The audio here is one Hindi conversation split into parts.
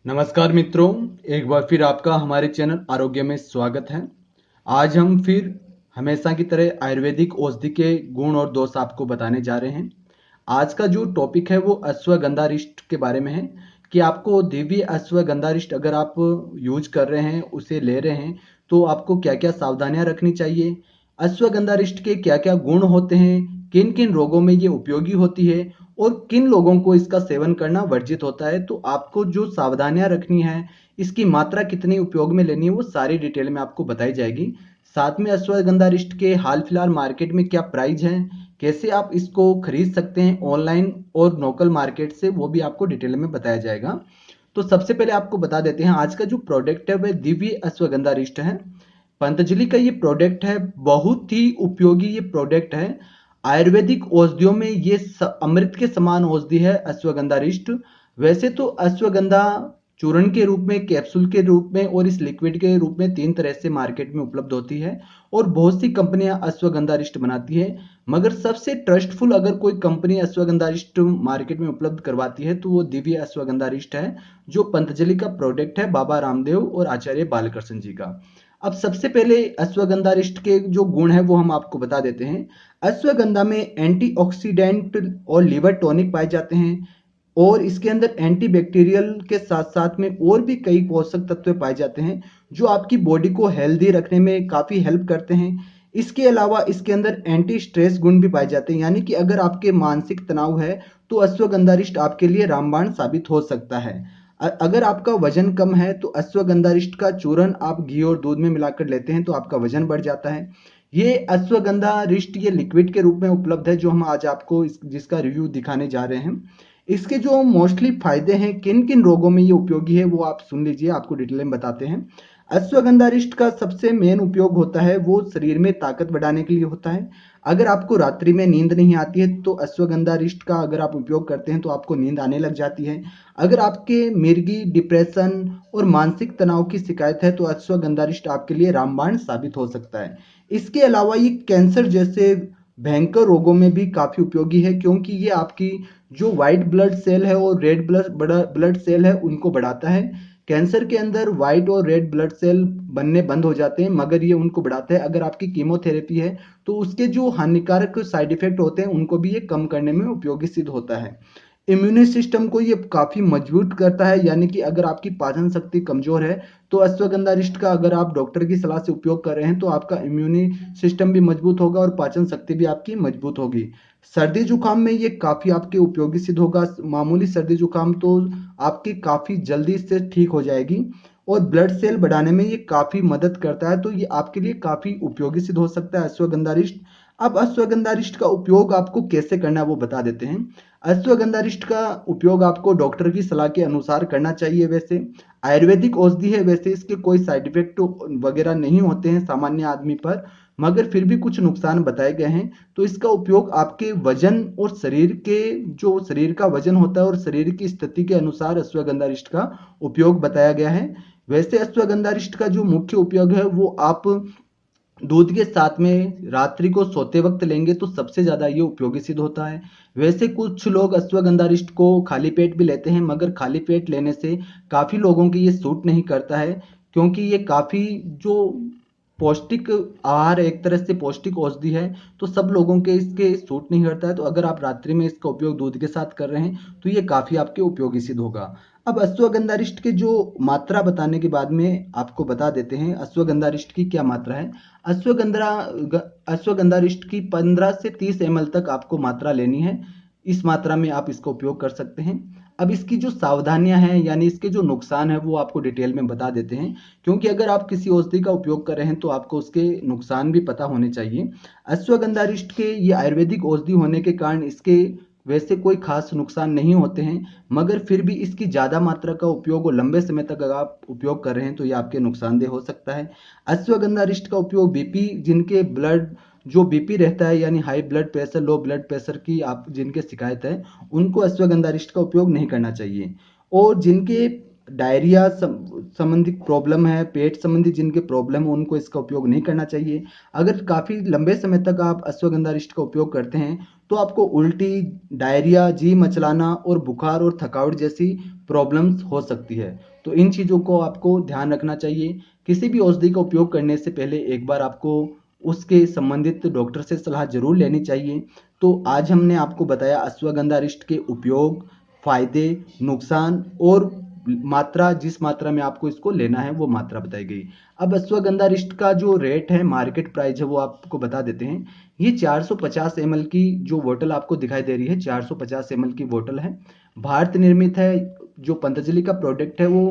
नमस्कार मित्रों, एक बार फिर आपका हमारे चैनल आरोग्य में स्वागत है। आज हम फिर हमेशा की तरह आयुर्वेदिक औषधि के गुण और दोष आपको बताने जा रहे हैं। आज का जो टॉपिक है वो अश्वगंधारिष्ट के बारे में है कि आपको दिव्य अश्वगंधारिष्ट अगर आप यूज कर रहे हैं, उसे ले रहे हैं, तो आपको क्या क्या सावधानियां रखनी चाहिए, अश्वगंधारिष्ट के क्या क्या गुण होते हैं, किन किन रोगों में ये उपयोगी होती है और किन लोगों को इसका सेवन करना वर्जित होता है। तो आपको जो सावधानियां रखनी है, इसकी मात्रा कितनी उपयोग में लेनी है, वो सारी डिटेल में आपको बताई जाएगी। साथ में अश्वगंधारिष्ट के हाल फिलहाल मार्केट में क्या प्राइस है, कैसे आप इसको खरीद सकते हैं ऑनलाइन और लोकल मार्केट से, वो भी आपको डिटेल में बताया जाएगा। तो सबसे पहले आपको बता देते हैं, आज का जो प्रोडक्ट है वह दिव्य अश्वगंधारिष्ट है। पतंजलि का ये प्रोडक्ट है, बहुत ही उपयोगी ये प्रोडक्ट है। आयुर्वेदिक औषधियों में ये अमृत के समान औषधि है अश्वगंधारिष्ट। वैसे तो अश्वगंधा चूर्ण के रूप में, कैप्सूल के रूप में और इस लिक्विड के रूप में तीन तरह से मार्केट में उपलब्ध होती है और बहुत सी कंपनियां अश्वगंधारिष्ट बनाती है। मगर सबसे ट्रस्टफुल अगर कोई कंपनी अश्वगंधारिष्ट मार्केट में उपलब्ध करवाती है तो वो दिव्य अश्वगंधारिष्ट है, जो पतंजलि का प्रोडक्ट है, बाबा रामदेव और आचार्य बालकृष्ण जी का। अब सबसे पहले अश्वगंधारिष्ट के जो गुण है वो हम आपको बता देते हैं। अश्वगंधा में एंटीऑक्सीडेंट और लिवर टॉनिक पाए जाते हैं और इसके अंदर एंटीबैक्टीरियल के साथ साथ में और भी कई पोषक तत्व पाए जाते हैं जो आपकी बॉडी को हेल्दी रखने में काफ़ी हेल्प करते हैं। इसके अलावा इसके अंदर एंटी स्ट्रेस गुण भी पाए जाते हैं, यानी कि अगर आपके मानसिक तनाव है तो अश्वगंधारिष्ट आपके लिए रामबाण साबित हो सकता है। अगर आपका वजन कम है तो अश्वगंधारिष्ट का चूर्ण आप घी और दूध में मिलाकर लेते हैं तो आपका वजन बढ़ जाता है। ये अश्वगंधारिष्ट ये लिक्विड के रूप में उपलब्ध है, जो हम आज आपको जिसका रिव्यू दिखाने जा रहे हैं। इसके जो मोस्टली फायदे हैं, किन किन रोगों में ये उपयोगी है, वो आप सुन लीजिए, आपको डिटेल में बताते हैं। अश्वगंधारिष्ट का सबसे मेन उपयोग होता है वो शरीर में ताकत बढ़ाने के लिए होता है। अगर आपको रात्रि में नींद नहीं आती है तो अश्वगंधारिष्ट का अगर आप उपयोग करते हैं तो आपको नींद आने लग जाती है। अगर आपके मिर्गी, डिप्रेशन और मानसिक तनाव की शिकायत है तो अश्वगंधारिष्ट आपके लिए रामबाण साबित हो सकता है। इसके अलावा ये कैंसर जैसे भयंकर रोगों में भी काफी उपयोगी है, क्योंकि ये आपकी जो व्हाइट ब्लड सेल है और रेड ब्लड सेल है उनको बढ़ाता है। कैंसर के अंदर व्हाइट और रेड ब्लड सेल बनने बंद हो जाते हैं, मगर ये उनको बढ़ाता है। अगर आपकी कीमोथेरेपी है तो उसके जो हानिकारक साइड इफेक्ट होते हैं उनको भी ये कम करने में उपयोगी सिद्ध होता है। इम्यून सिस्टम को ये काफी मजबूत करता है, यानी कि अगर आपकी पाचन शक्ति कमजोर है तो अश्वगंधारिष्ट का अगर आप डॉक्टर की सलाह से उपयोग कर रहे हैं तो आपका इम्यून सिस्टम भी मजबूत होगा और पाचन शक्ति भी आपकी मजबूत होगी। सर्दी जुकाम में ये काफी आपके उपयोगी सिद्ध होगा। मामूली सर्दी जुकाम तो आपकी काफी जल्दी से ठीक हो जाएगी और ब्लड सेल बढ़ाने में ये काफी मदद करता है, तो ये आपके लिए काफी उपयोगी सिद्ध हो सकता है अश्वगंधारिष्ट। अब अश्वगंधारिष्ट का उपयोग आपको कैसे करना है वो बता देते हैं। अश्वगंधारिष्ट का उपयोग आपको डॉक्टर की सलाह के अनुसार करना चाहिए। वैसे आयुर्वेदिक औषधि है, वैसे इसके कोई साइड इफेक्ट वगैरह नहीं होते हैं सामान्य आदमी पर, मगर फिर भी कुछ नुकसान बताए गए हैं। तो इसका उपयोग आपके वजन और शरीर के जो शरीर का वजन होता है और शरीर की स्थिति के अनुसार अश्वगंधारिष्ट का उपयोग बताया गया है। वैसे अश्वगंधारिष्ट का जो मुख्य उपयोग है वो आप दूध के साथ में रात्रि को सोते वक्त लेंगे तो सबसे ज्यादा ये उपयोगी सिद्ध होता है। वैसे कुछ लोग अश्वगंधारिष्ट को खाली पेट भी लेते हैं, मगर खाली पेट लेने से काफी लोगों की ये सूट नहीं करता है, क्योंकि ये काफी जो पौष्टिक आहार है, एक तरह से पौष्टिक औषधि है, तो सब लोगों के इसके सूट नहीं करता है। तो अगर आप रात्रि में इसका उपयोग दूध के साथ कर रहे हैं तो ये काफी आपके उपयोगी सिद्ध होगा। अब अश्वगंधारिष्ट के जो मात्रा बताने के बाद में आपको बता देते हैं अश्वगंधारिष्ट की क्या मात्रा है। अश्वगंधा अश्वगंधारिष्ट की 15 से 30 ml तक आपको मात्रा लेनी है। इस मात्रा में आप इसका उपयोग कर सकते हैं। अब इसकी जो सावधानियां हैं, यानी इसके जो नुकसान है, वो आपको डिटेल में बता देते हैं, क्योंकि अगर आप किसी औषधि का उपयोग कर रहे हैं तो आपको उसके नुकसान भी पता होने चाहिए। अश्वगंधारिष्ट के ये आयुर्वेदिक औषधि होने के कारण इसके वैसे कोई खास नुकसान नहीं होते हैं, मगर फिर भी इसकी ज़्यादा मात्रा का उपयोग और लंबे समय तक अगर आप उपयोग कर रहे हैं तो ये आपके नुकसानदेह हो सकता है। अश्वगंधारिष्ट का उपयोग बीपी, जिनके ब्लड जो बीपी रहता है, यानी high blood pressure, low blood pressure की आप जिनके शिकायत है, उनको अश्वगंधारिष्ट का उपयोग नहीं करना चाहिए। और जिनके डायरिया संबंधी प्रॉब्लम है, पेट संबंधी जिनके प्रॉब्लम है, उनको इसका उपयोग नहीं करना चाहिए। अगर काफ़ी लंबे समय तक आप अश्वगंधारिष्ट का उपयोग करते हैं तो आपको उल्टी, डायरिया, जी मचलाना और बुखार और थकावट जैसी प्रॉब्लम्स हो सकती है। तो इन चीज़ों को आपको ध्यान रखना चाहिए। किसी भी औषधि का उपयोग करने से पहले एक बार आपको उसके संबंधित डॉक्टर से सलाह जरूर लेनी चाहिए। तो आज हमने आपको बताया अश्वगंधा अरिष्ट के उपयोग, फायदे, नुकसान और मात्रा, जिस मात्रा में आपको इसको लेना है वो मात्रा बताई गई। अब अश्वगंधा अरिष्ट का जो रेट है, मार्केट प्राइस है, वो आपको बता देते हैं। ये 450 ml की जो बोतल आपको दिखाई दे रही है, 450 ml की बोतल है, भारत निर्मित है। जो पतंजलि का प्रोडक्ट है वो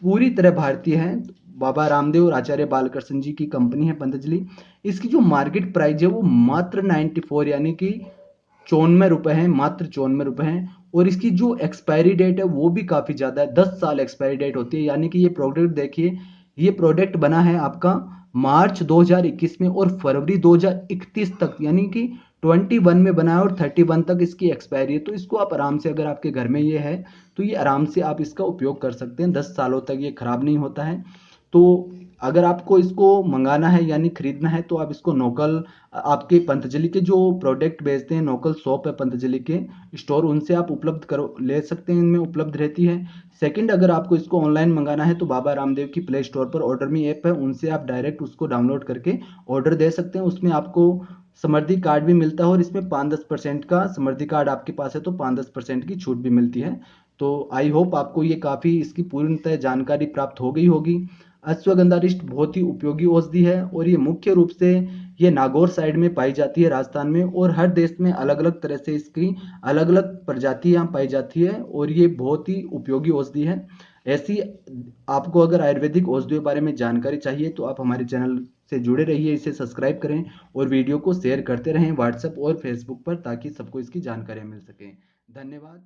पूरी तरह भारतीय है। बाबा रामदेव और आचार्य बालकृष्ण जी की कंपनी है पतंजलि। इसकी जो मार्केट प्राइस है वो मात्र 94 यानी कि 94 रुपए है, मात्र 94 रुपए है। और इसकी जो एक्सपायरी डेट है वो भी काफी ज्यादा है, 10 साल एक्सपायरी डेट होती है। यानी कि ये प्रोडक्ट देखिए, ये प्रोडक्ट बना है आपका मार्च 2021 में और फरवरी 2031 तक, यानी कि 21 में बना है और 31 तक इसकी एक्सपायरी है। तो इसको आप आराम से, अगर आपके घर में ये है तो ये आराम से आप इसका उपयोग कर सकते हैं, 10 सालों तक ये खराब नहीं होता है। तो अगर आपको इसको मंगाना है यानी खरीदना है तो आप इसको लोकल, आपके पतंजलि के जो प्रोडक्ट बेचते हैं, लोकल शॉप है पतंजलि के स्टोर, उनसे आप उपलब्ध करो, ले सकते हैं, इनमें उपलब्ध रहती है। सेकंड, अगर आपको इसको ऑनलाइन मंगाना है तो बाबा रामदेव की प्ले स्टोर पर ऑर्डर मी ऐप है, उनसे आप डायरेक्ट उसको डाउनलोड करके ऑर्डर दे सकते हैं। उसमें आपको समृद्धि कार्ड भी मिलता है और इसमें 5-10% का समृद्धि कार्ड आपके पास है तो 5-10% की छूट भी मिलती है। तो आई होप आपको ये काफ़ी इसकी पूर्णतः जानकारी प्राप्त हो गई होगी। अश्वगंधा अरिष्ट बहुत ही उपयोगी औषधि है और ये मुख्य रूप से ये नागौर साइड में पाई जाती है, राजस्थान में, और हर देश में अलग अलग तरह से इसकी अलग अलग प्रजातियां पाई जाती है और ये बहुत ही उपयोगी औषधि है। ऐसी आपको अगर आयुर्वेदिक औषधियों के बारे में जानकारी चाहिए तो आप हमारे चैनल से जुड़े रहिए, इसे सब्सक्राइब करें और वीडियो को शेयर करते रहें व्हाट्सएप और फेसबुक पर, ताकि सबको इसकी जानकारी मिल सके। धन्यवाद।